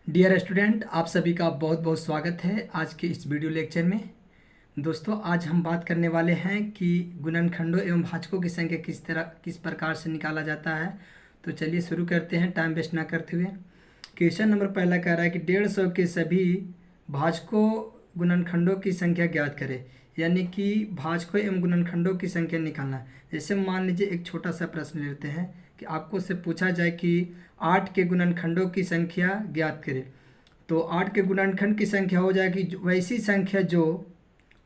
Dear student, आप सभी का बहुत बहुत स्वागत है आज के इस वीडियो लेक्चर में। दोस्तों, आज हम बात करने वाले हैं कि गुणनखंडों एवं भाजकों की संख्या किस प्रकार से निकाला जाता है। तो चलिए शुरू करते हैं टाइम वेस्ट ना करते हुए। क्वेश्चन नंबर पहला कह रहा है कि 150 के सभी भाजकों गुणनखंडों की संख्या ज्ञात करें, यानी कि भाजकों एवं गुणनखंडों की संख्या निकालना। जैसे मान लीजिए एक छोटा सा प्रश्न लेते हैं कि आपको से पूछा जाए कि 8 के गुणनखंडों की संख्या ज्ञात करें। तो 8 के गुणनखंड की संख्या हो जाएगी वैसी संख्या जो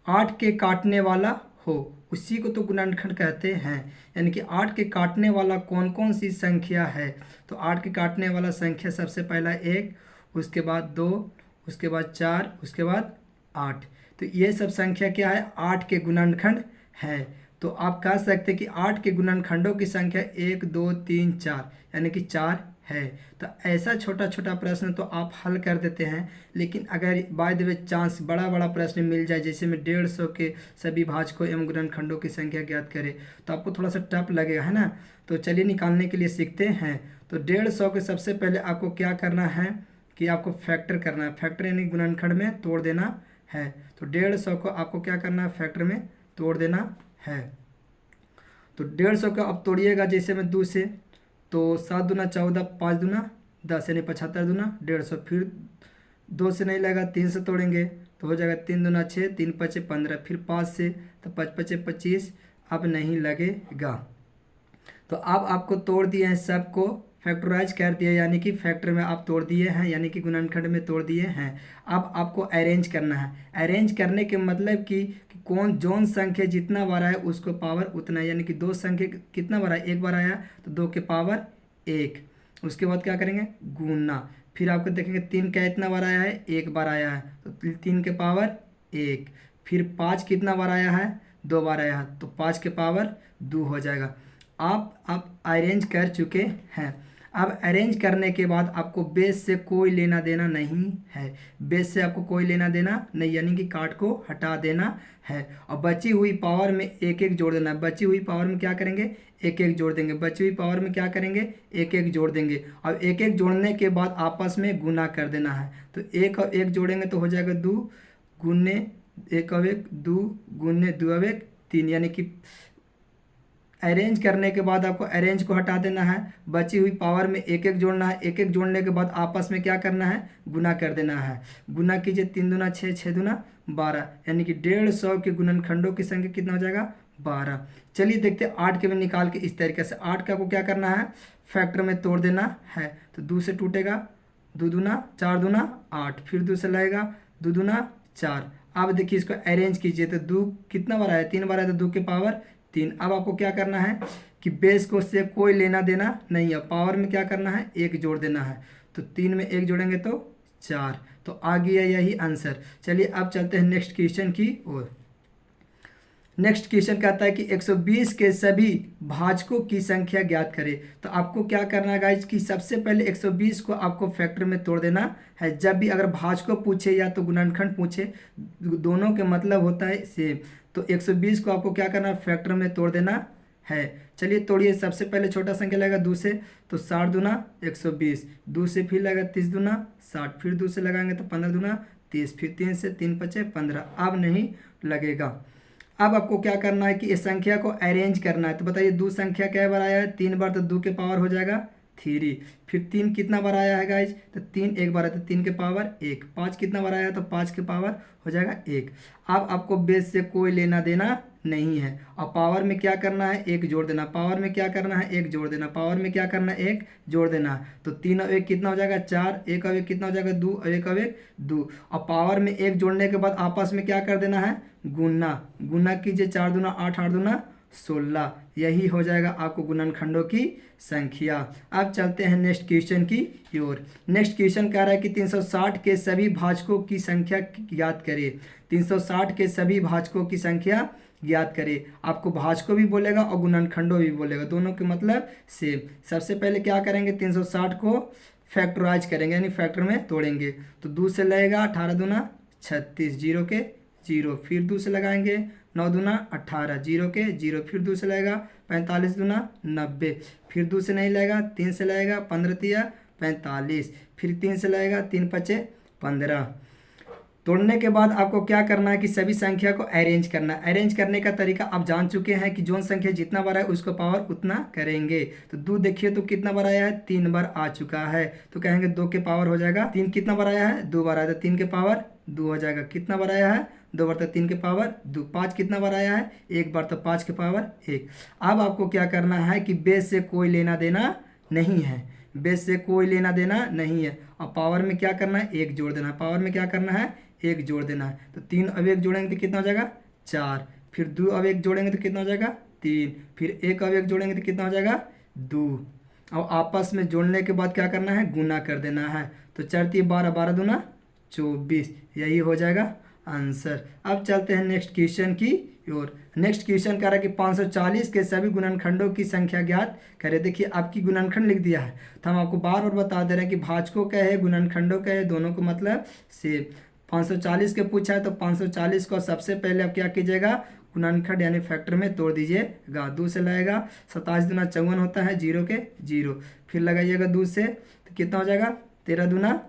8 के काटने वाला हो, उसी को तो गुणनखंड कहते हैं। यानी कि 8 के काटने वाला कौन कौन सी संख्या है। तो 8 के काटने वाला संख्या सबसे पहला 1, उसके बाद 2, उसके बाद 4, उसके बाद 8। तो ये सब संख्या क्या है, 8 के गुणनखंड है। तो आप कह सकते हैं कि 8 के गुणनखंडों की संख्या 1, 2, 3, 4 यानी कि 4 है। तो ऐसा छोटा छोटा प्रश्न तो आप हल कर देते हैं, लेकिन अगर बाय द वे चांस बड़ा बड़ा प्रश्न मिल जाए, जैसे में 150 के सभी भाजकों एवं गुणनखंडों की संख्या ज्ञात करें, तो आपको थोड़ा सा टफ लगेगा, है ना। तो चलिए निकालने के लिए सीखते हैं। तो 150 के सबसे पहले आपको क्या करना है कि आपको फैक्टर करना है। फैक्टर यानी गुणनखंड में तोड़ देना है। तो 150 को आपको क्या करना है, फैक्टर में तोड़ देना है। तो 150 का अब तोड़िएगा जैसे में 2 से, तो 7 दूना 14, 5 दूना 10 यानी 75 दूना 150। फिर 2 से नहीं लगा, 3 से तोड़ेंगे तो हो जाएगा 3 दूना 6, 3 पचे 15। फिर 5 से तो 5 पचे 25, अब नहीं लगेगा। तो अब आपको तोड़ दिए हैं, सबको फैक्टराइज कर दिया, यानी कि फैक्टर में आप तोड़ दिए हैं, यानी कि गुणनखंड में तोड़ दिए हैं। अब आपको अरेंज करना है। अरेंज करने के मतलब कि कौन जोन संख्या जितना बार आया उसको पावर उतना, यानी कि 2 संख्या कितना बार आया, एक बार आया तो 2 के पावर 1। उसके बाद क्या करेंगे, गुणना। फिर आपको देखेंगे 3 का इतना बार आया है, एक बार आया है तो 3 के पावर 1। फिर 5 कितना बार आया है, 2 बार आया है तो 5 के पावर 2 हो जाएगा। आप अरेंज कर चुके हैं। अब अरेंज करने के बाद आपको बेस से कोई लेना देना नहीं है। बेस से आपको कोई लेना देना नहीं, यानी कि काट को हटा देना है। और बची हुई पावर में एक एक जोड़ देना है। बची हुई पावर में क्या करेंगे, एक एक जोड़ देंगे। बची हुई पावर में क्या करेंगे, एक एक जोड़ देंगे। अब एक एक जोड़ने के बाद आपस में गुना कर देना है। तो एक और एक जोड़ेंगे तो हो जाएगा 2 गुने 1 और 1, 2 गुने 2 और 1, 3। यानी कि अरेंज करने के बाद आपको अरेंज को हटा देना है। बची हुई पावर में एक एक जोड़ना है। एक एक जोड़ने के बाद आपस में क्या करना है, गुना कर देना है। गुना कीजिए, 3 दूना 6, 6 दूना 12, यानी कि 150 के गुणनखंडों की संख्या कितना हो जाएगा, 12। चलिए देखते हैं 8 के में निकाल के इस तरीके से। 8 का को क्या करना है, फैक्टर में तोड़ देना है। तो 2 से टूटेगा, 2 दूना 4 दूना 8, फिर 2 से लगेगा, 2 दूना 4। अब देखिए इसको अरेंज कीजिए तो 2 कितना बार आया, 3 बार आया तो 2 के पावर 3। अब आपको क्या करना है कि बेस को से कोई लेना देना नहीं है। पावर में क्या करना है, एक जोड़ देना है। तो 3 में एक जोड़ेंगे तो 4। तो आ गया यही आंसर। चलिए अब चलते हैं नेक्स्ट क्वेश्चन की ओर। नेक्स्ट क्वेश्चन कहता है कि 120 के सभी भाजकों की संख्या ज्ञात करें। तो आपको क्या करना है गाइज कि सबसे पहले 120 को आपको फैक्टर में तोड़ देना है। जब भी अगर भाजकों पूछे या तो गुणनखंड पूछे, दोनों के मतलब होता है सेम। तो 120 को आपको क्या करना है, फैक्टर में तोड़ देना है। चलिए तोड़िए। सबसे पहले छोटा संख्या लगेगा 2 से, तो 60 दूना 120। 2 से फिर लगेगा 30 दूना 60, फिर 2 से लगाएंगे तो 15 दूना 30, फिर 3 से 3 पचे 15। अब नहीं लगेगा। अब आपको क्या करना है कि इस संख्या को अरेंज करना है। तो बताइए 2 संख्या क्या बार आया है, 3 बार, तो 2 के पावर हो जाएगा 3। फिर 3 कितना बार आया है गाइज, तो 3 एक बार है तो 3 के पावर 1। 5 कितना बार आया है तो 5 के पावर हो जाएगा 1। अब आपको बेस से कोई लेना देना नहीं है। और पावर में क्या करना है, एक जोड़ देना। पावर में क्या करना है, एक जोड़ देना। पावर में क्या करना है, एक जोड़ देना है। तो 3 और 1 कितना हो जाएगा, 4। 1 और 1 कितना हो जाएगा, 2। और 1 और 1 2। और पावर में एक जोड़ने के बाद आपस में क्या कर देना है, गुना। गुना कीजिए, 4 दूना 8, 8 दूना 16। यही हो जाएगा आपको गुणनखंडों की संख्या। अब चलते हैं नेक्स्ट क्वेश्चन की ओर। नेक्स्ट क्वेश्चन कह रहा है कि 360 के सभी भाजकों की संख्या ज्ञात करें। 360 के सभी भाजकों की संख्या ज्ञात करें। आपको भाजकों भी बोलेगा और गुणनखंडों भी बोलेगा, दोनों के मतलब सेम। सबसे पहले क्या करेंगे, 360 को फैक्टराइज करेंगे, यानी फैक्टर में तोड़ेंगे। तो 2 से लगेगा 18 दूना 36, 0 के 0। फिर 2 से लगाएंगे, 9 दूना 18, 0 के 0। फिर 2 से लगेगा 45 दूना 90। फिर 2 से नहीं लगेगा, 3 से लगेगा 15 तिया 45, फिर 3 से लगेगा, 3 पचे 15। तोड़ने के बाद आपको क्या करना है कि सभी संख्या को अरेंज करना है। अरेंज करने का तरीका आप जान चुके हैं कि जो संख्या जितना बड़ा है उसको पावर उतना करेंगे। तो 2 देखिए तो कितना बार आया है, 3 बार आ चुका है, तो कहेंगे 2 के पावर हो जाएगा 3। कितना बार आया है, 2 बार आया, तो 3 के पावर 2 हो जाएगा। कितना बार आया है, 2 बार, तो 3 के पावर 2। 5 कितना बार आया है, 1 बार, तो 5 के पावर 1। अब आपको क्या करना है कि बेस से कोई लेना देना नहीं है, बेस से कोई लेना देना नहीं है। और पावर में क्या करना है, 1 जोड़ देना है। पावर में क्या करना है, 1 जोड़ देना है। तो 3 अब 1 जोड़ेंगे तो कितना हो जाएगा, 4। फिर 2 अब 1 जोड़ेंगे तो कितना हो जाएगा, 3। फिर 1 अब 1 जोड़ेंगे तो कितना हो जाएगा, 2। और आपस में जोड़ने के बाद क्या करना है, गुना कर देना है। तो 4 3 12, 12 दूना 24, यही हो जाएगा आंसर। अब चलते हैं नेक्स्ट क्वेश्चन की ओर। नेक्स्ट क्वेश्चन कह रहा है कि 540 के सभी गुणनखंडों की संख्या ज्ञात करें। देखिए आपकी गुणनखंड लिख दिया है, तो हम आपको बार बार बता दे रहे हैं कि भाजकों का है, गुणनखंडों का है, दोनों को मतलब से 540 के पूछा है, तो 540 को सबसे पहले आप क्या कीजिएगा, गुणनखंड यानी फैक्टर में तोड़ दीजिएगा। 2 से लगेगा, 27 दूना 54 होता है, 0 के 0। फिर लगाइएगा 2 से, तो कितना हो जाएगा, 13 दूना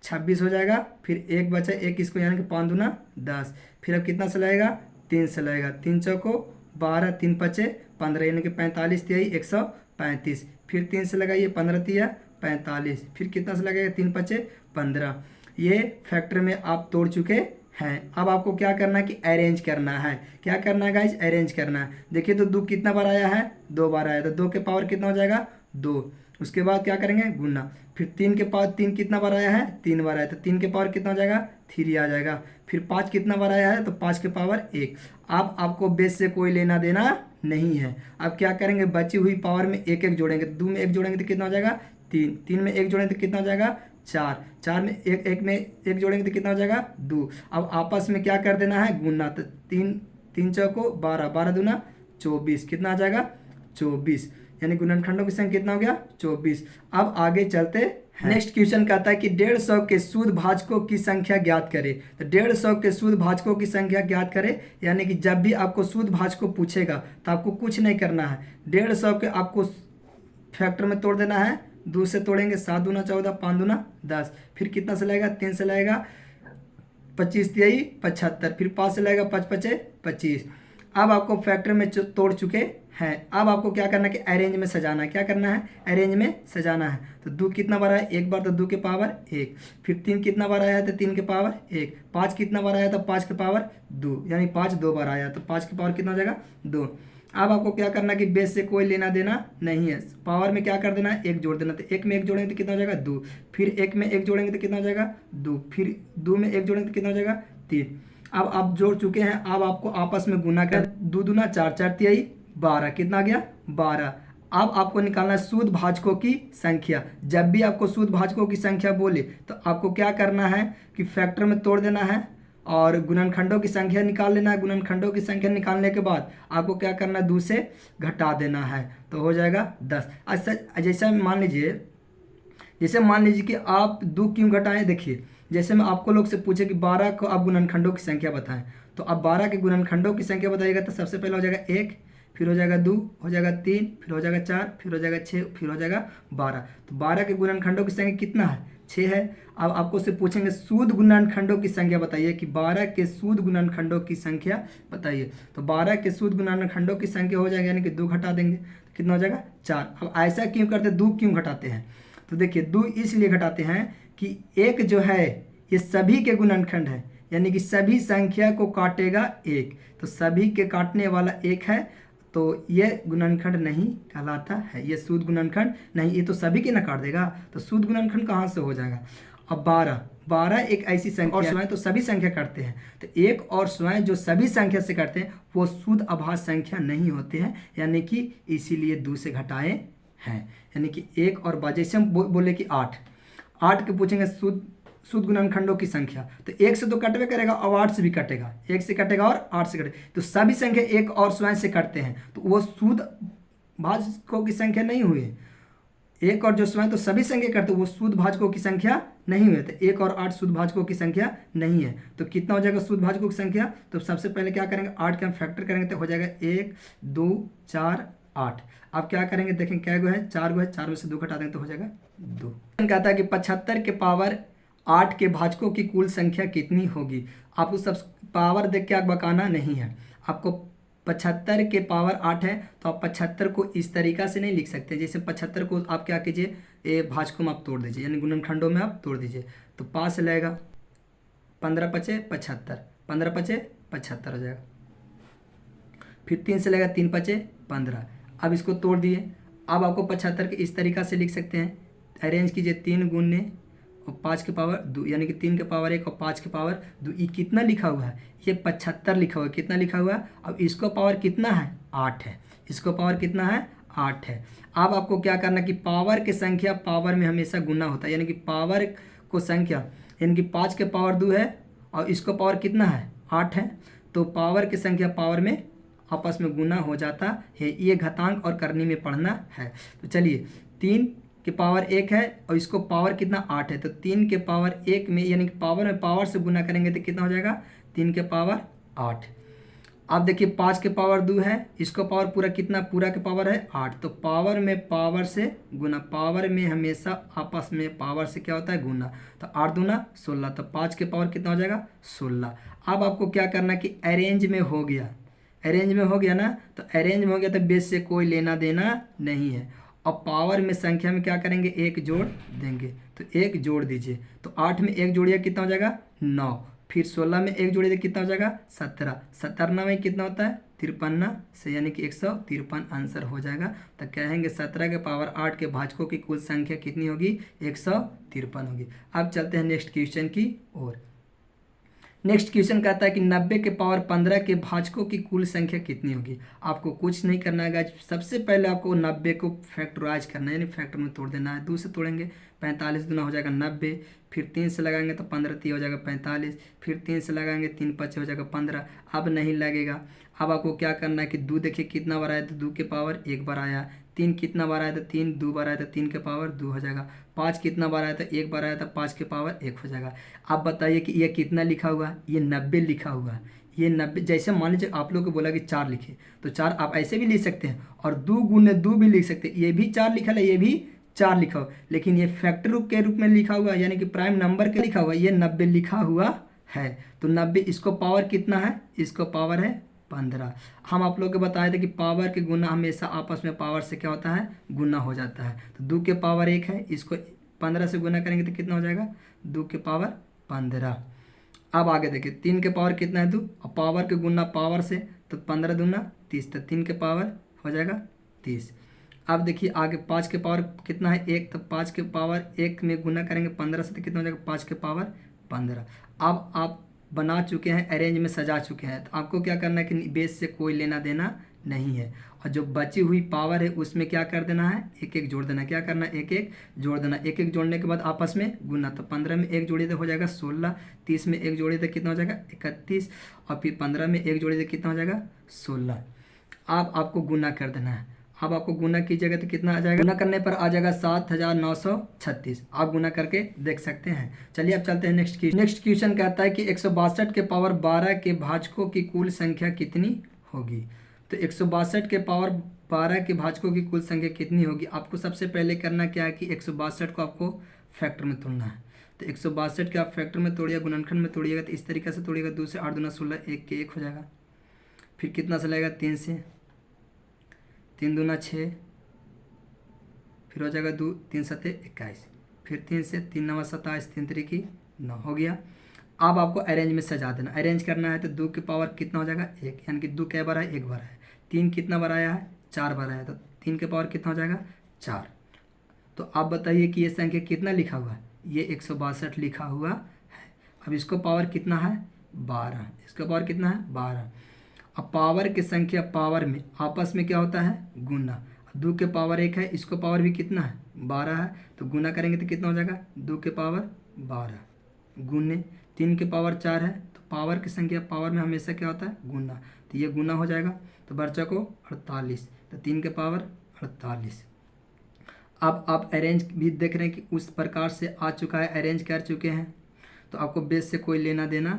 26 हो जाएगा। फिर 1 बचा, 1 इसको यानी कि 5 दूना 10। फिर अब कितना से लगेगा, 3 से लगेगा, 3 चौको 12, 3 पचे 15, यानी कि 45 तिहाई 135। फिर 3 से लगाइए, 15 तिया 45। फिर कितना से लगेगा, 3 पचे 15। ये फैक्टर में आप तोड़ चुके हैं। अब आपको क्या करना है कि अरेंज करना है। क्या करना है गाइज, अरेंज करना है। देखिए तो 2 कितना बार आया है, 2 बार आया, तो 2 के पावर कितना हो जाएगा, 2। उसके बाद क्या करेंगे, गुना। फिर 3 के पावर 3 कितना बार आया है, 3 बार आया, तो 3 के पावर कितना हो जाएगा, 3 आ जाएगा। फिर 5 कितना बार आया है, तो 5 के पावर 1। अब आपको बेस से कोई लेना देना नहीं है। अब क्या करेंगे, बची हुई पावर में 1 1 जोड़ेंगे। 2 में 1 जोड़ेंगे तो कितना हो जाएगा, 3। 3 में 1 जोड़ेंगे तो कितना हो जाएगा, 4। 4 में 1 में 1 जोड़ेंगे तो कितना हो जाएगा, 2। अब आपस में क्या कर देना है, गुना। तो 3 चौको 12, 12 दूना 24, कितना आ जाएगा, 24। यानी गुणनखंडों की संख्या कितना हो गया, 24। अब आगे चलते हैं। नेक्स्ट क्वेश्चन कहता है कि 150 के शुद्ध भाजकों की संख्या ज्ञात करें। तो 150 के शुद्ध भाजकों की संख्या ज्ञात करें, यानी कि जब भी आपको शुद्ध भाजक पूछेगा तो आपको कुछ नहीं करना है। 150 के आपको फैक्टर में तोड़ देना है। 2 से तोड़ेंगे, 7 दूना 14, 5 दूना 10। फिर कितना से लगेगा, 3 से लगेगा, 25 तिहाई 75। फिर 5 से लगेगा, 5 पचे 25। अब आपको फैक्टर में तोड़ चुके हैं। अब आपको क्या करना है कि अरेंज में सजाना है। क्या करना है, अरेंज में सजाना है। तो 2 कितना बार आया, 1 बार, तो 2 के पावर 1। फिर 3 कितना बार आया है, तो 3 के पावर 1। 5 कितना बार आया, तो 5 के पावर 2, यानी 5 2 बार आया, तो 5 के पावर कितना हो जाएगा, 2। अब आपको क्या करना है कि बेस से कोई लेना देना नहीं है। पावर में क्या कर देना है, 1 जोड़ देना। तो 1 में 1 जोड़ेंगे तो कितना हो जाएगा, 2। फिर 1 में 1 जोड़ेंगे तो कितना हो जाएगा, 2। फिर 2 में 1 जोड़ेंगे तो कितना हो जाएगा, 3। अब आप जोड़ चुके हैं। अब आपको आपस में गुना कर, 2 दूना 4, 4 तिहाई 12, कितना आ गया, 12। अब आपको निकालना है शुद्ध भाजकों की संख्या। जब भी आपको शुद्ध भाजकों की संख्या बोले तो आपको क्या करना है कि फैक्टर में तोड़ देना है और गुणनखंडों की संख्या निकाल लेना है। गुणनखंडों की संख्या निकालने के बाद आपको क्या करना है, 2 से घटा देना है, तो हो जाएगा 10। अच्छा जैसे मान लीजिए कि आप 2 क्यों घटाएं। देखिए जैसे मैं आपको लोग से पूछे कि 12 को आप गुणनखंडों की संख्या बताएं, तो अब 12 के गुणनखंडों की संख्या बताइएगा तो सबसे पहले हो जाएगा 1, फिर हो जाएगा 2, हो जाएगा 3, फिर हो जाएगा 4, फिर हो जाएगा 6, फिर हो जाएगा 12। तो 12 के गुणनखंडों की संख्या कितना है, 6 है। अब आपको से पूछेंगे शुद्ध गुणनखंडों की संख्या बताइए कि 12 के शुद्ध गुणनखंडों की संख्या बताइए। तो 12 के शुद्ध गुणनखंडों की संख्या हो जाएगा, यानी कि 2 घटा देंगे तो कितना हो जाएगा, 4। अब ऐसा क्यों करते, 2 क्यों घटाते हैं, तो देखिए 2 इसलिए घटाते हैं कि 1 जो है ये सभी के गुणनखंड है, यानी कि सभी संख्या को काटेगा 1। तो सभी के काटने वाला 1 है, तो ये गुणनखंड नहीं कहलाता है, ये शुद्ध गुणनखंड नहीं। ये तो सभी के ना काट देगा, तो शुद्ध गुणनखंड कहाँ से हो जाएगा। अब 12 एक ऐसी संख्या और स्वयं तो सभी संख्या करते हैं, तो 1 और स्वयं जो सभी संख्या से करते हैं वो शुद्ध अभाज्य संख्या नहीं होते हैं, यानी कि इसीलिए 2 से घटाए हैं। यानी कि 1 और जैसे हम बोले कि 8 के पूछेंगे शुद्ध गुणनखंडों की संख्या, तो 1 से तो कटवे करेगा और 8 से भी कटेगा, 1 से कटेगा और 8 से कटेगा। तो सभी संख्या 1 और स्वयं से कटते हैं, तो वो शुद्ध भाजकों की संख्या नहीं हुई। 1 और जो स्वयं तो सभी संख्या करते हैं वो शुद्ध भाजकों की संख्या नहीं हुई। तो 1 और 8 शुद्ध भाजकों की संख्या नहीं है। तो कितना हो जाएगा शुद्ध भाजकों की संख्या, तो सबसे पहले क्या करेंगे, 8 का हम फैक्टर करेंगे तो हो जाएगा 1 2 4 8। अब क्या करेंगे, देखें क्या गो है, 4 गो है, 4 में से 2 घटा देंगे तो हो जाएगा 2। कहता है कि 75 के पावर 8 के भाजकों की कुल संख्या कितनी होगी। आपको सब पावर देख के आप बकाना नहीं है। आपको 75 के पावर 8 है तो आप 75 को इस तरीका से नहीं लिख सकते। जैसे 75 को आप क्या कीजिए, ये भाजकों में आप तोड़ दीजिए, यानी गुणनखंडों में आप तोड़ दीजिए। तो 5 से लगेगा 15 पचे 75, 15 पचे 75 हो जाएगा। फिर 3 से लगेगा 3 पचे 15। अब इसको तोड़ दिए। अब आपको 75 के इस तरीका से लिख सकते हैं, अरेंज कीजिए 3 गुने और 5 के पावर 2, यानी कि 3 के पावर 1 और 5 के पावर 2। ये कितना लिखा हुआ है, ये 75 लिखा हुआ है। कितना लिखा हुआ है, अब इसको पावर कितना है, 8 है। इसको पावर कितना है, 8 है। अब आपको क्या करना कि पावर की संख्या पावर में हमेशा गुना होता है, यानी कि पावर को संख्या, यानी कि 5 के पावर 2 है और इसको पावर कितना है, 8 है। तो पावर की संख्या पावर में आपस में गुना हो जाता है। ये घातांक और करनी में पढ़ना है। तो चलिए 3 के पावर 1 है और इसको पावर कितना, 8 है। तो 3 के पावर 1 में, यानी कि पावर में पावर से गुना करेंगे तो कितना हो जाएगा, 3 के पावर 8। अब देखिए 5 के पावर 2 है, इसको पावर पूरा कितना, पूरा के पावर है 8। तो पावर में पावर से गुना, पावर में हमेशा आपस में पावर से क्या होता है, गुना। तो 8 दूना 16, तो 5 के पावर कितना हो जाएगा, 16। अब आपको क्या करना कि अरेंज में हो गया, अरेंज में हो गया ना। तो अरेंज में हो गया तो बेस से कोई लेना देना नहीं है। और पावर में संख्या में क्या करेंगे, 1 जोड़ देंगे। तो 1 जोड़ दीजिए। तो 8 में 1 जोड़िए कितना हो जाएगा, 9। फिर 16 में 1 जोड़िए कितना हो जाएगा, 17। 17 में कितना होता है, 53 से, यानी कि 153 आंसर हो जाएगा। तो कहेंगे 17 के पावर 8 के भाजकों की कुल संख्या कितनी होगी, 153 होगी। अब चलते हैं नेक्स्ट क्वेश्चन की ओर। नेक्स्ट क्वेश्चन कहता है कि 90 के पावर 15 के भाजकों की कुल संख्या कितनी होगी। आपको कुछ नहीं करना है गाइस, सबसे पहले आपको 90 को फैक्टराइज करना है, यानी फैक्टर में तोड़ देना है। 2 से तोड़ेंगे, 45 दूना हो जाएगा 90। फिर 3 से लगाएंगे तो 15 3 हो जाएगा 45। फिर 3 से लगाएंगे 3 5 हो जाएगा 15। अब नहीं लगेगा। अब आपको क्या करना है कि 2 देखिए कितना बार आया, तो 2 के पावर 1 बार आया। 3 कितना बार आया, तो 3 2 बार आया, तो 3 के पावर 2 हो जाएगा। 5 कितना बार आया, तो 1 बार आया, तो 5 के पावर 1 हो जाएगा। आप बताइए कि ये कितना लिखा हुआ, ये 90 लिखा हुआ है। ये 90, जैसे मान लीजिए आप लोग को बोला कि 4 लिखे, तो 4 आप ऐसे भी लिख सकते हैं और 2 गुने 2 भी लिख सकते हैं। ये भी 4 लिखा है, ये भी 4 लिखा हुआ, लेकिन ये फैक्टर के रूप में लिखा हुआ है, यानी कि प्राइम नंबर के लिखा हुआ है। ये 90 लिखा हुआ है। तो 90, इसको पावर कितना है, इसको पावर है 15। हम आप लोग को बताए थे कि पावर के गुना हमेशा आपस में पावर से क्या होता है, गुना हो जाता है। तो 2 के पावर 1 है, इसको 15 से गुना करेंगे तो कितना हो जाएगा, 2 के पावर 15। अब आगे देखिए 3 के पावर कितना है 2, और पावर के गुना पावर से, तो 15 दूना 30, तो 3 के पावर हो जाएगा 30। अब देखिए आगे 5 के पावर कितना है 1, तो 5 के पावर 1 में गुना करेंगे 15 से, तो कितना हो जाएगा 5 के पावर 15। अब आप बना चुके हैं, अरेंज में सजा चुके हैं। तो आपको क्या करना है कि बेस से कोई लेना देना नहीं है। और जो बची हुई पावर है उसमें क्या कर देना है, 1 1 जोड़ देना। क्या करना है, 1 1 जोड़ देना। 1 1 जोड़ने के बाद आपस में गुना। तो 15 में 1 जोड़िए तो हो जाएगा 16। 30 में 1 जोड़िए तो कितना हो जाएगा 31। और फिर 15 में 1 जोड़िए तो कितना हो जाएगा 16। अब आपको गुना कर देना है। अब आपको गुना कीजिएगा तो कितना आ जाएगा, गुना करने पर आ जाएगा 7936। आप गुना करके देख सकते हैं। चलिए अब चलते हैं नेक्स्ट क्वेश्चन। नेक्स्ट क्वेश्चन कहता है कि 162 के पावर 12 के भाजकों की कुल संख्या कितनी होगी। तो 162 के पावर 12 के भाजकों की कुल संख्या कितनी होगी। आपको सबसे पहले करना क्या है कि 162 को आपको फैक्टर में तोड़ना है। तो 162 के आप फैक्टर में तोड़िएगा, गुणनखंड में तोड़िएगा तो इस तरीके से तोड़िएगा। 2 से 8 दूना 16, 1 के 1 हो जाएगा। फिर कितना से लगेगा 3 से, 3 दूना 6, फिर हो जाएगा 2 3 7 21। फिर 3 से 3 9 27, 3 3 9 हो गया। अब आपको अरेंज में सजा देना। अरेंज करना है तो 2 के पावर कितना हो जाएगा 1, यानी कि 2 कै बार है, 1 बार है। 3 कितना बार आया है, 4 बार आया। तो 3 के पावर कितना हो जाएगा 4। तो आप बताइए कि ये संख्या कितना लिखा हुआ है, ये 162 लिखा हुआ है। अब इसको पावर कितना है 12, इसका पावर कितना है 12। अब पावर की संख्या पावर में आपस में क्या होता है, गुना। 2 के पावर 1 है, इसको पावर भी कितना है 12 है। तो गुना करेंगे तो कितना हो जाएगा 2 के पावर 12 गुने 3 के पावर 4 है। तो पावर की संख्या पावर में हमेशा क्या होता है, गुना। तो ये गुना हो जाएगा। तो बच्चा को 48, तो 3 के पावर 48। अब आप अरेंज भी देख रहे हैं कि उस प्रकार से आ चुका है, अरेंज कर चुके हैं। तो आपको बेस से कोई लेना देना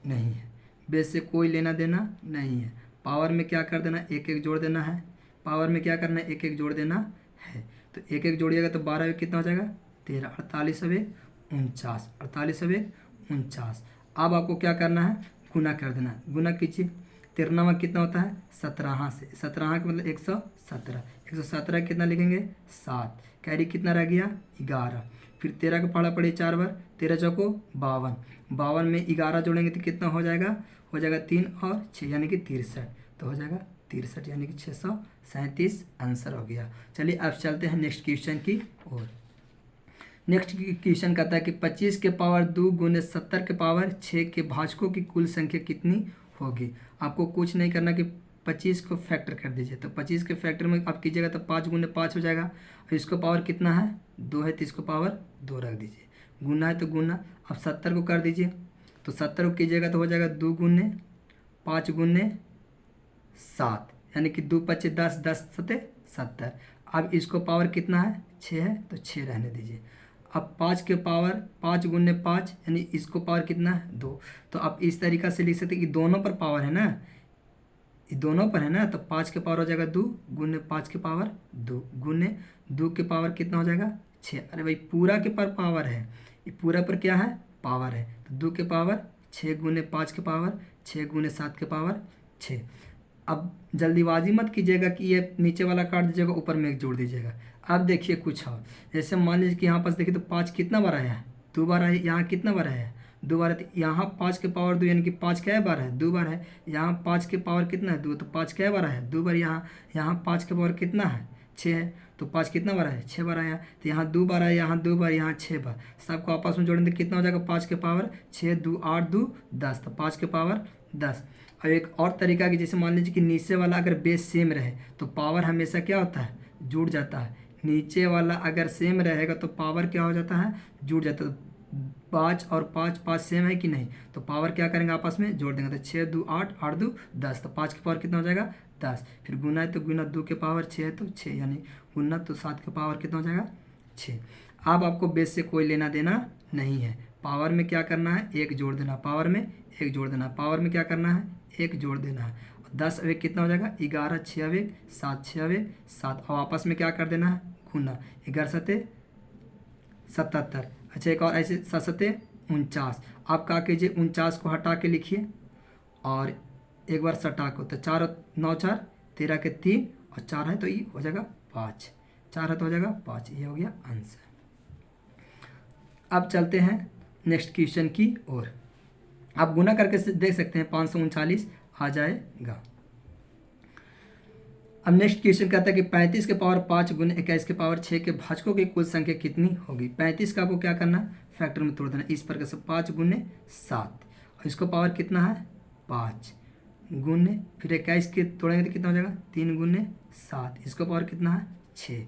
नहीं है, बेस से कोई लेना देना नहीं है। पावर में क्या कर देना, 1 1 जोड़ देना है। पावर में क्या करना है, 1 1 जोड़ देना है। तो 1 1 जोड़िएगा तो 12 में कितना हो जाएगा 13, 48 अब 49, 48 अब 49। अब आपको क्या करना है, गुना कर देना। गुना कीजिए, 13 कितना होता है 17 से, 17 का मतलब 117, 117 कितना लिखेंगे 7, कैरी कितना रह गया 11। फिर 13 का पढ़ा पड़ी 4 बार, 13 चौको 52, 52 में 11 जोड़ेंगे तो कितना हो जाएगा 3 और 6 यानी कि 63, तो हो जाएगा 63 यानी कि 637 आंसर हो गया। चलिए अब चलते हैं नेक्स्ट क्वेश्चन की ओर। नेक्स्ट क्वेश्चन कहता है कि 25 के पावर 2 गुने 70 के पावर 6 के भाजकों की कुल संख्या कितनी होगी। आपको कुछ नहीं करना कि 25 को फैक्टर कर दीजिए, तो 25 के फैक्टर में आप कीजिएगा तो 5 गुने 5 हो जाएगा, और इसको पावर कितना है 2 है तो इसको पावर 2 रख दीजिए, गुना है तो गुना। अब 70 को कर दीजिए, तो 70 को कीजिएगा तो हो जाएगा 2 गुने 5 गुने 7 यानी कि 2 5 10, 10 7 70। अब इसको पावर कितना है 6 है तो 6 रहने दीजिए। अब 5 के पावर 5 गुने 5 यानी इसको पावर कितना है 2, तो आप इस तरीक़ा से लिख सकते हैं कि दोनों पर पावर है ना, ये दोनों पर है ना, तो 5 के पावर हो जाएगा 2 गुने 5 के पावर 2 गुने 2 के पावर कितना हो जाएगा 6। अरे भाई पूरा के पर पावर है, ये पूरा पर क्या है पावर है, तो 2 के पावर 6 गुने 5 के पावर 6 गुने 7 के पावर 6। अब जल्दीबाजी मत कीजिएगा कि ये नीचे वाला काट दीजिएगा ऊपर में एक जोड़ दीजिएगा। अब देखिए कुछ और, जैसे मान लीजिए कि यहाँ पास देखिए तो 5 कितना बार आया है 2 बार आया, यहाँ कितना बार आया है 2 बार है, तो यहाँ 5 के पावर 2 यानी कि 5 क्या बार है 2 बार है। यहाँ 5 के पावर कितना है 2, तो 5 क्या बार है 2 बार। यहाँ 5 के पावर कितना है 6 है, तो 5 कितना बार है 6 बार आया, तो यहाँ 2 बार आया, यहाँ 2 बार, यहाँ 6 बार। सबको आपस में जोड़ेंगे कितना हो जाएगा 5 के पावर 6 2 8 2 10, तो 5 के पावर 10। और एक और तरीका कि जैसे मान लीजिए कि नीचे वाला अगर बेस सेम रहे तो पावर हमेशा क्या होता है जुड़ जाता है, नीचे वाला अगर सेम रहेगा तो पावर क्या हो जाता है जुड़ जाता है। 5 और 5 5 सेम है कि नहीं, तो पावर क्या करेंगे आपस में जोड़ देंगे, तो 6 2 8 8 2 10, तो 5 के पावर कितना हो जाएगा 10। फिर गुना है तो गुना 2 के पावर 6 है तो 6 यानी गुना तो 7 के पावर कितना हो जाएगा 6। अब आपको बेस से कोई लेना देना नहीं है, पावर में क्या करना है 1 जोड़ देना, पावर में 1 जोड़ देना, पावर में क्या करना है 1 जोड़ देना है। 10 अवेग कितना हो जाएगा 11, 6 अवेग 7, 6 अवेग 7, और आपस में क्या कर देना है गुना, 11 7 77। अच्छा एक और ऐसे 7 7 49। आप क्या कीजिए 49 को हटा के लिखिए और एक बार सटा को, तो 4 9 4 13 के 3 और 4 है तो ये हो जाएगा 5, 4 है तो हो जाएगा 5, ये हो गया आंसर। अब चलते हैं नेक्स्ट क्वेश्चन की ओर। आप गुना करके देख सकते हैं 539 आ जाएगा। अब नेक्स्ट क्वेश्चन कहता है कि 35 के पावर 5 गुने 21 के पावर 6 के भाजकों की कुल संख्या कितनी होगी। 35 का आपको क्या करना फैक्टर में तोड़ देना, इस प्रकार से 5 गुने 7 और इसको पावर कितना है 5 गुने, फिर 21 के तोड़ेंगे तो कितना हो जाएगा 3 गुने 7, इसको पावर कितना है 6।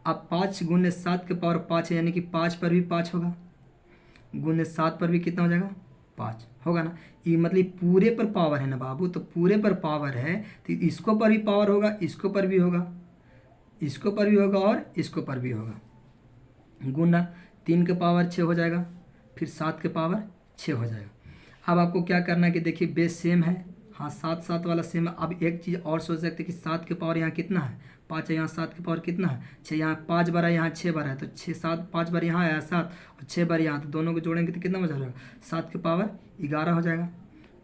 अब 5 गुने 7 के पावर 5 है यानी कि 5 पर भी 5 होगा, गुने 7 पर भी कितना हो जाएगा 5 होगा ना, ये मतलब पूरे पर पावर है ना बाबू, तो पूरे पर पावर है तो इसको पर भी पावर होगा, इसको पर भी होगा, इसको पर भी होगा और इसको पर भी होगा। गुना 3 के पावर 6 हो जाएगा, फिर 7 के पावर 6 हो जाएगा। अब आपको क्या करना है कि देखिए बेस सेम है, हाँ 7 7 वाला सेम है। अब एक चीज़ और सोच सकते हैं कि 7 के पावर यहाँ कितना है 5 है, यहाँ 7 के पावर कितना है 6, यहाँ 5 बार है, यहाँ 6 बार है, तो 6 7 5 बार यहाँ आया 7 और 6 बार यहाँ, तो दोनों को जोड़ेंगे तो कितना हो जाएगा 7 के पावर 11 हो जाएगा।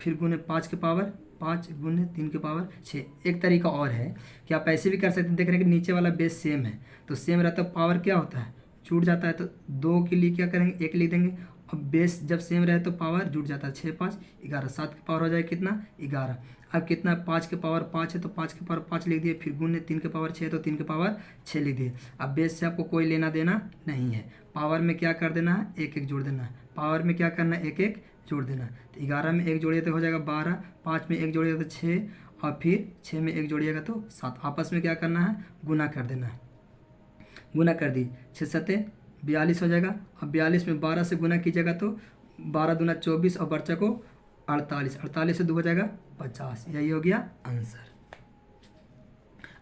फिर गुने 5 के पावर 5 गुने 3 के पावर 6। एक तरीका और है कि आप ऐसे भी कर सकते हैं, देख रहे हैं कि नीचे वाला बेस सेम है तो सेम रहता है पावर क्या होता है जुड़ जाता है, तो 2 के लिए क्या करेंगे 1 लिख देंगे, और बेस जब सेम रहे तो पावर जुड़ जाता है, 6 5 11, 7 के पावर हो जाएगा कितना 11। अब कितना 5 के पावर 5 है तो 5 के पावर 5 लिख दिए, फिर गुने 3 के पावर 6 तो 3 के पावर 6 लिख दिए। अब बेस से आपको कोई लेना देना नहीं है, पावर में क्या कर देना है 1 1 जोड़ देना है, पावर में क्या करना है 1 1 जोड़ देना। तो 11 में 1 जोड़िए तो हो जाएगा 12, 5 में 1 जोड़िएगा तो 6 और फिर 6 में 1 जोड़िएगा तो 7। आपस में क्या करना है गुना कर देना है, गुना कर दी 6 7 42 हो जाएगा। अब 42 में 12 से गुना कीजिएगा तो 12 दूना 24 और बच्चा को 48, 48 से 2 हो जाएगा 50, यही हो गया आंसर।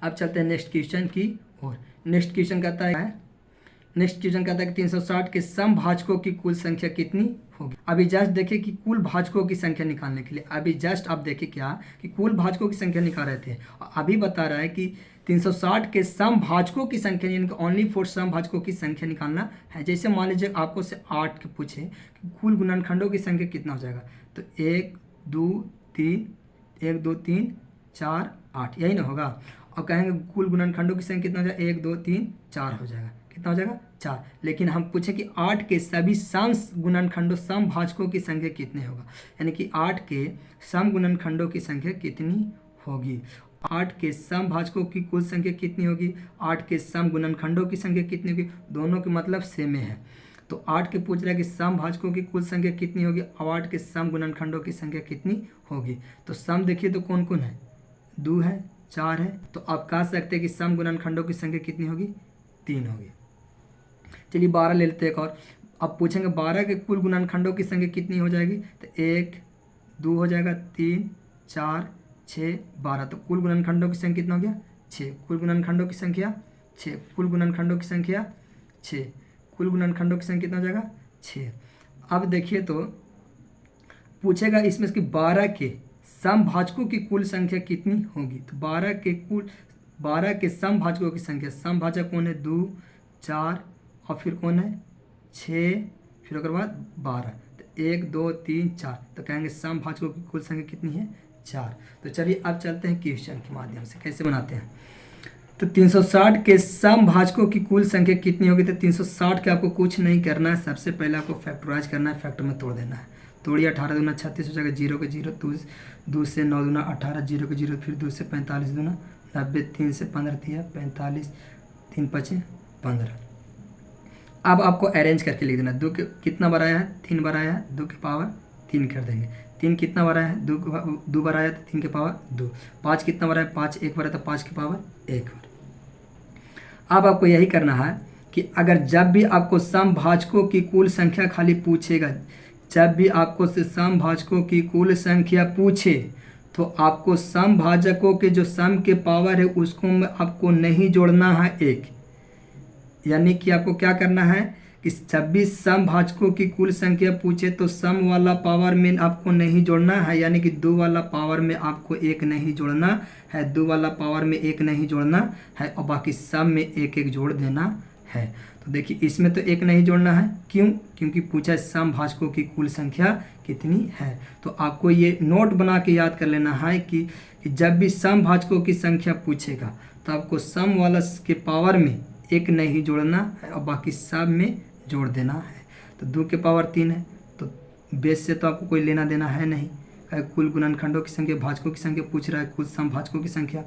अब चलते हैं नेक्स्ट क्वेश्चन की ओर। नेक्स्ट क्वेश्चन कहता है कि 360 के समभाजकों की कुल संख्या कितनी होगी। अभी जस्ट देखिए कि कुल भाजकों की संख्या निकालने के लिए, अभी जस्ट आप देखिए क्या कि कुल भाजकों की संख्या निकाल रहे थे, और अभी बता रहा है कि 360 के समभाजकों की संख्या यानी कि ओनली फॉर समभाजकों की संख्या निकालना है। जैसे मान लीजिए आपको से 8 के पूछे कि कुल गुणनखंडों की संख्या कितना हो जाएगा, तो 1 2 3 1 2 3 4 8 यही ना होगा। और कहेंगे कुल गुणनखंडों की संख्या कितना हो जाएगा, 1 2 3 4 हो जाएगा। कितना हो जाएगा, 4। लेकिन हम पूछे कि 8 के सभी सम गुणनखंडों समभाजकों की संख्या कितने होगा, यानी कि 8 के सम गुणनखंडों की संख्या कितनी होगी। 8 के समभाजकों की कुल संख्या कितनी होगी, 8 के सम गुणनखंडों की संख्या कितनी होगी, दोनों के मतलब सेम है। तो 8 के पूछ रहा है कि समभाजकों की कुल संख्या कितनी होगी और 8 के सम गुणनखंडों की संख्या कितनी होगी। तो सम देखिए तो कौन कौन है, 2 है 4 है। तो आप कह सकते हैं कि सम गुणनखंडों की संख्या कितनी होगी, 3 होगी। चलिए 12 ले लेते हैं एक और। अब पूछेंगे 12 के कुल गुणनखंडों की संख्या कितनी हो जाएगी, तो 1 2 हो जाएगा, 3 4 6 12। तो कुल गुणनखंडों की संख्या कितना हो गया, 6। कुल गुणनखंडों की संख्या 6, कुल गुणनखंडों की संख्या 6, कुल गुणनखंडों की संख्या कितना हो जाएगा, 6। अब देखिए तो पूछेगा इसमें से कि 12 के समभाजकों की कुल संख्या कितनी होगी। तो 12 के समभाजकों की संख्या, समभाजक कौन है, 2 4 और फिर कौन है 6, फिर उसके बाद 12। तो 1 2 3 4। तो कहेंगे समभाजकों की कुल संख्या कितनी है, 4। तो चलिए अब चलते हैं क्वेश्चन के माध्यम से कैसे बनाते हैं। तो 360 के समभाजकों की कुल संख्या कितनी होगी। तो 360 के आपको कुछ नहीं करना है, सबसे पहले आपको फैक्टराइज करना है, फैक्टर में तोड़ देना है। तोड़िए 18 दूना 36 हो जाएगा, 0 के 0 2 से 9 दूना 18, 0 के 0 फिर 2 से 45 दूना 90, 3 से 15 दिया 45, 3 5 15। अब आपको अरेंज करके लिख देना। 2 के कितना बार आया है, 3 बार आया है, 2 के पावर 3 कर देंगे। 3 कितना बार आया है, 2 बार आया तो 3 के पावर 2। 5 कितना बार आया, 5 एक बार आया तो 5 के पावर 1 बार। अब आपको यही करना है कि अगर जब भी आपको समभाजकों की कुल संख्या खाली पूछेगा, जब भी आपको से समभाजकों की कुल संख्या पूछे तो आपको समभाजकों के जो सम के पावर है उसको आपको नहीं जोड़ना है 1। यानी कि आपको क्या करना है कि 26 समभाजकों की कुल संख्या पूछे तो सम वाला पावर में आपको नहीं जोड़ना है, यानी कि 2 वाला पावर में आपको 1 नहीं जोड़ना है, 2 वाला पावर में 1 नहीं जोड़ना है और बाकी सम में 1 1 जोड़ देना है। तो देखिए इसमें तो 1 नहीं जोड़ना है, क्यों, क्योंकि पूछा समभाजकों की कुल संख्या कितनी है। तो आपको ये नोट बना के याद कर लेना है कि जब भी समभाजकों की संख्या पूछेगा तो आपको सम वाला के पावर में 1 नहीं जोड़ना है और बाकी सब में जोड़ देना है। तो 2 के पावर 3 है, तो बेस से तो आपको कोई लेना देना है नहीं। कुल गुणनखंडों की संख्या, भाजकों की संख्या पूछ रहा है, कुल समभाजकों की संख्या,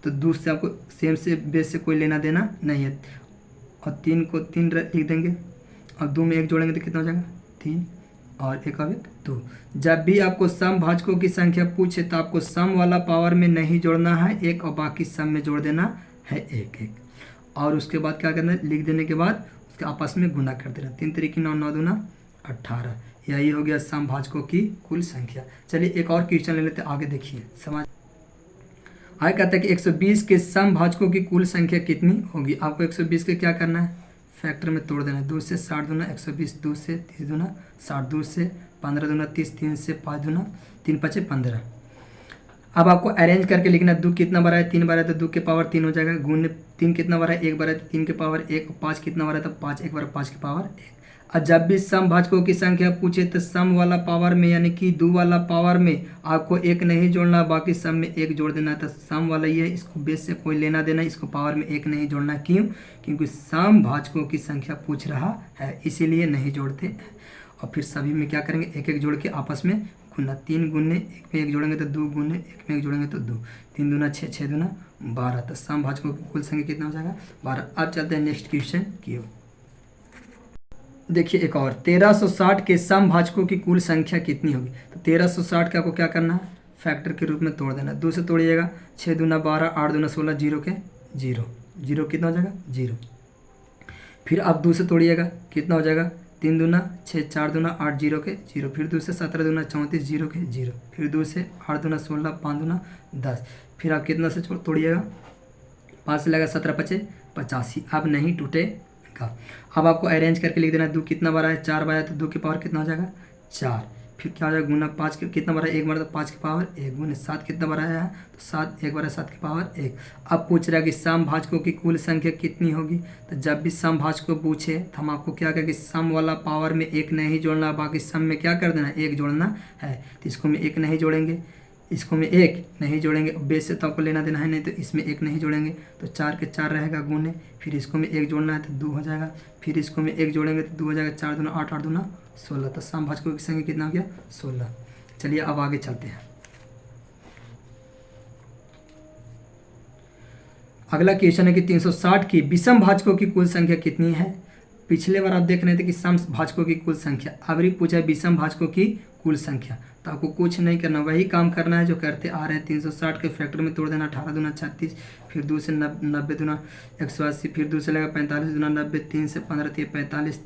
तो 2 से आपको सेम से बेस से कोई लेना देना नहीं है। और 3 को 3 लिख देंगे और 2 में 1 जोड़ेंगे तो कितना हो जाएगा, 3 और 1 और 1 2। जब भी आपको समभाजकों की संख्या पूछे तो आपको सम वाला पावर में नहीं जोड़ना है 1 और बाकी सम में जोड़ देना है 1 1। और उसके बाद क्या करना है, लिख देने के बाद उसके आपस में गुना कर देना। 3 3 9 9 दूना 18। यही हो गया समभाजकों की कुल संख्या। चलिए एक और क्वेश्चन ले लेते हैं, आगे देखिए समझ। आगे कहता है कि 120 के समभाजकों की कुल संख्या कितनी होगी। आपको 120 के क्या करना है, फैक्टर में तोड़ देना है। 2 से 60 दूना 120, 2 से 30 दूना 60, 2 से 15 दूना 30, 3 से 5 दूना 3 5 15। अब आपको अरेंज करके लिखना है। 2 कितना बार है, 3 बार है तो 2 के पावर 3 हो जाएगा। गुण 3 कितना बार है, 1 बार है तो 3 के पावर 1। 5 कितना बार है तो 5 एक बार 5 के पावर 1। और जब भी समभाजकों की संख्या पूछे तो सम वाला पावर में यानी कि 2 वाला पावर में आपको 1 नहीं जोड़ना, बाकी सम में 1 जोड़ देना। तो सम वाला ये है, इसको बेस से कोई लेना देना, इसको पावर में 1 नहीं जोड़ना। क्यों, क्योंकि समभाजकों की संख्या पूछ रहा है इसीलिए नहीं जोड़ते। और फिर सभी में क्या करेंगे, 1 1 जोड़ के आपस में गुना। 3 गुने 1 में 1 जोड़ेंगे तो 2 गुने 1 में 1 जोड़ेंगे तो 2। 3 दूना 6, 6 दूना 12। तो समभाजकों की कुल संख्या कितना हो जाएगा, 12। अब चलते हैं नेक्स्ट क्वेश्चन की ओर। देखिए एक और, 1360 के समभाजकों की कुल संख्या कितनी होगी। तो 1360 का आपको क्या करना है, फैक्टर के रूप में तोड़ देना। 2 से तोड़िएगा, 6 दूना 12, 8 दूना 16, 0 के 0, 0 कितना हो जाएगा 0। फिर आप 2 से तोड़िएगा, कितना हो जाएगा 3 दूना 6, 4 दूना 8, 0 के 0। फिर 2 से 17 दूना 34, 0 के 0। फिर 2 से 8 दूना 16, 5 दूना 10। फिर आप कितना से तोड़िएगा, 5 से लगा 17 5 85। अब नहीं टूटेगा। अब आपको अरेंज करके लिख देना। 2 कितना बार है, 4 बार है तो 2 के पावर कितना हो जाएगा 4। फिर क्या हो जाएगा गुना 5 के कितना बड़ा है, 1 बड़ा, तो 5 की पावर 1 गुना 7 कितना बड़ा है, तो 7 1 बड़ा 7 की पावर 1। अब पूछ रहा है कि समभाजकों की कुल संख्या कितनी होगी। तो जब भी समभाजकों पूछे तो हम आपको क्या कहें कि सम वाला पावर में 1 नहीं जोड़ना, बाकी सम में क्या कर देना, 1 जोड़ना है। तो इसको में 1 नहीं जोड़ेंगे, इसको में 1 नहीं जोड़ेंगे, बेस से तो आपको लेना देना है नहीं, तो इसमें 1 नहीं जोड़ेंगे, तो 4 के 4 रहेगा गुने, फिर इसको में 1 जोड़ना है तो 2 हो जाएगा, फिर इसको में 1 जोड़ेंगे तो 2 हो जाएगा, 4 दूना 8, 8 दूना 16। तो समभाजकों की संख्या कितना हो गया, 16। चलिए अब आगे चलते हैं। अगला क्वेश्चन है कि 360 की विषम भाजकों की कुल संख्या कितनी है। पिछले बार आप देख रहे थे कि सम भाजकों की कुल संख्या, अब भी पूछा है विषम भाजकों की कुल संख्या। तो आपको कुछ नहीं करना, वही काम करना है जो करते आ रहे हैं। 360 के फैक्टर में तोड़ देना, 18 दूना 36, फिर 2 से 90 दूना 180, फिर 2 से लगा 45 दूना 90, 3 से 15 तो 45,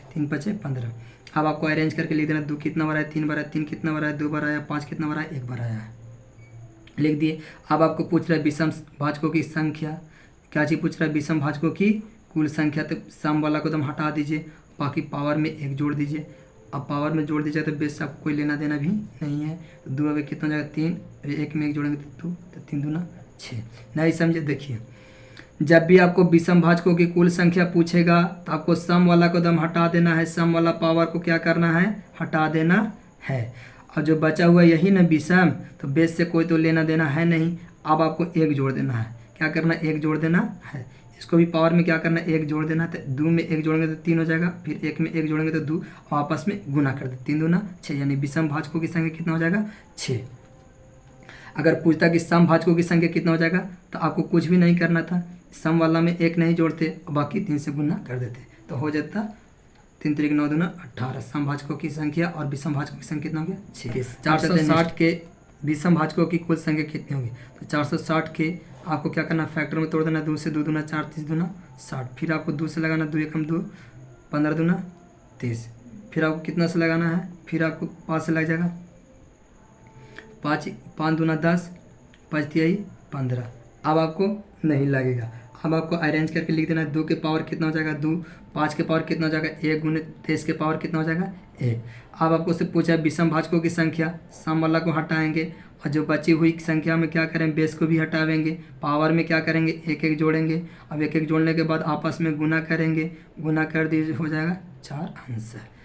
3 5 15। अब आपको अरेंज करके लिख देना, 2 कितना बार है, 3 बार है, 3 कितना बार है, 2 बार आया, 5 कितना बार है, 1 बार आया है, लिख दिए। अब आपको पूछ रहा है विषम भाजकों की संख्या, क्या चीज़ पूछ रहा है, विषम भाजकों की कुल संख्या। तो सम वाला को एकदम हटा दीजिए, बाकी पावर में 1 जोड़ दीजिए। अब पावर में जोड़ दीजिए तो बेस से आपको कोई लेना देना भी नहीं है। तो 2 अब कितना हो जाएगा 3, 1 में 1 जोड़ेंगे तो 2, तो 3 दूना 6। नहीं समझे, देखिए जब भी आपको विषम भाजकों की कुल संख्या पूछेगा तो आपको सम वाला को एकदम हटा देना है, सम वाला पावर को क्या करना है, हटा देना है। और जो बचा हुआ यही ना विषम, तो बेस से कोई तो लेना देना है नहीं। अब आपको 1 जोड़ देना है, क्या करना है, 1 जोड़ देना है। इसको भी पावर में क्या करना है, 1 जोड़ देना है। तो 2 में 1 जोड़ेंगे तो 3 हो जाएगा, फिर 1 में 1 जोड़ेंगे तो 2, और आपस में गुना कर दे, 3 दूना 6, यानी विषम भाजकों की संख्या कितना हो जाएगा, 6। अगर पूछता कि सम भाजकों की संख्या कितना हो जाएगा, तो आपको कुछ भी नहीं करना था, सम वाला में 1 नहीं जोड़ते, बाकी 3 से गुना कर देते, तो हो जाता 3 3 9 दूना 18। समभाजकों की संख्या और विषम भाजकों की संख्या कितना हो गया, 6। 460 के विषम भाजकों की कुल संख्या कितनी होगी। तो 460 के आपको क्या करना, फैक्टर में तोड़ देना, 2 से 2 दूना 4, 30 दूना 60, फिर आपको 2 से लगाना, 2 एकम 2, 15 दूना 30, फिर आपको कितना से लगाना है, फिर आपको 5 से लग जाएगा, 5 दूना 10, 5 तिहाई 15। अब आपको नहीं लगेगा, अब आपको अरेंज करके लिख देना है, 2 के पावर कितना हो जाएगा 2, 5 के पावर कितना हो जाएगा 1 गुने 23 के पावर कितना हो जाएगा 1। अब आपको से पूछा है विषम भाजकों की संख्या, सम वाला को हटाएंगे और जो बची हुई संख्या में क्या करें, बेस को भी हटावेंगे, पावर में क्या करेंगे, 1 1 जोड़ेंगे। अब 1 1 जोड़ने के बाद आपस में गुना करेंगे, गुना कर दीजिए, हो जाएगा 4 आंसर।